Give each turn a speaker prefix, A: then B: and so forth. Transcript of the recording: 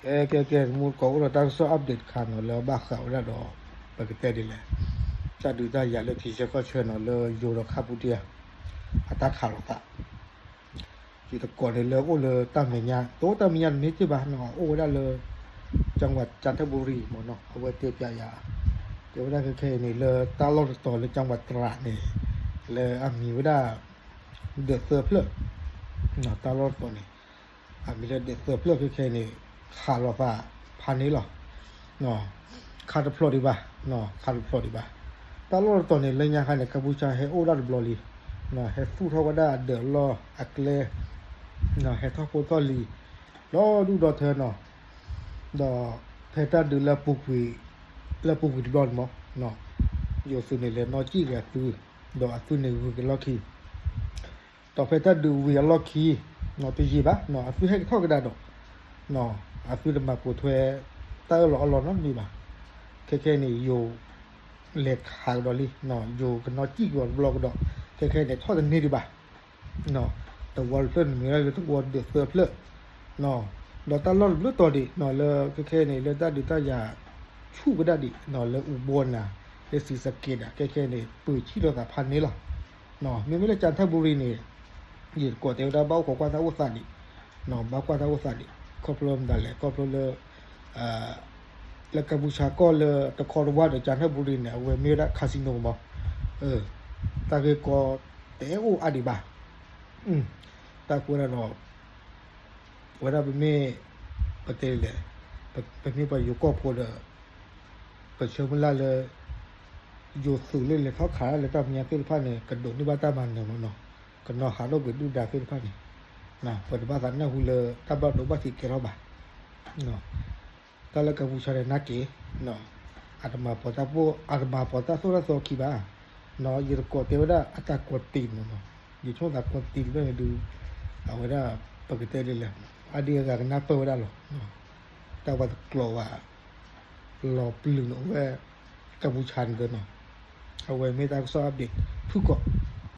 A: ke mu ko ro ta so update khan no le ba kha ora do ba ke te di le ta du ta ya le thi se ko chhe no le yo ro kha pu dia ata kha ro ta ki to ko le ko le ta me nya to ta me nya ni ti ba no o da le จังหวัดจันทบุรีหมดเนาะเอาไว้เทียบยาเดี๋ยวได้แค่นี่เลยตาลอดต่อเลยจังหวัดตราดนี่เลยมีไว้ได้เดือดเสือเพลิดเนาะตาลอดต่อนี่มีเลยเดือดเสือเพลิดแค่นี่ขาดหรอป่ะพันนี้หรอเนาะขาดพลอดีป่ะเนาะขาดพลอดีป่ะตาลอดต่อนี่เลยยังไงเนี่ยกัมพูชาให้โอรัดบลอลีเนาะให้สู้เท่ากันได้เดือดรออักเลเนาะให้ท่อโพตอลีรอดูดอเธอเนาะดอเพตาดูแลปุกวีดบอลมั้งเนาะอยู่สุนิเลยนอจีแกซื้อดอสุนิวีกันล็อกคีต่อเพตาดูวีล็อกคีเนาะตีจีบะเนาะซื้อให้เท่ากันได้ดอกเนาะซื้อมาปวดท้องตาหล่อนั่นมีบ่แค่นี้อยู่เล็กหางดอลลี่เนาะอยู่กันนอจีกันบล็อกดอกแค่นี้ทอดกันนี่ดีบ่เนาะแต่วอลเพิ่นมีอะไรทุกวันเดือดเสือเพลเนาะดอตาลอดรู้ตัวดิเนาะเลยแค่นี้เลยตาดิตาอย่าชูก็ได้ดิเนาะเลยอุบลน่ะเลยศรีสะเกษอ่ะแค่นี้ปืนชี้ดอกพันนี้หรอเนาะไม่ได้จันทบุรีนี่ยืดกว่าเดียวดาเบ้าของกวาตาอุตสาดิเนาะบ้ากวาตาอุตสาดิครอบครัวนั่นแหละครอบครัวเลยแล้วกัมพูชาก็เลยตะคอร์ว่าเดี๋ยวจันทบุรีเนี่ยเวเมระคาสิโนมาตาเกก็แต่โอ้อดีบ่าตากูน่ะเนาะเวลาเป็นเมื่อประเทศเลยเป็นเมื่อไปอยู่ก็พอเลยประชาชนละเลยอยู่สื่อเลยเขาขายเลยตามอย่างที่ผ่านเนี่ยกระโดดนี่บ้านตามันเนี่ยเนาะกันเนาะหาเราไปดูดาที่ผ่านเนี่ยนะเปิดบ้านสันนะหุ่นเลยตาบ้านดูบ้านที่เกล้าบ้านเนาะตาละกัมพูชาเนี่ยนักเก๋เนาะอาตมาพอตาสุรสกีบ้าเนาะยืนกอดเทวดาอัตตากอดตีนเนาะยืนช่วงตากอดตีนไปดูเอาไว้ได้ปกติเลยแหละอดีตการนับเปิดได้หรอแต่ว่ากลัวว่าหลอกปลืนเอาไว้กัมพูชาเกินเนาะเอาไว้ไม่ได้ก็สอบเด็กทุกคน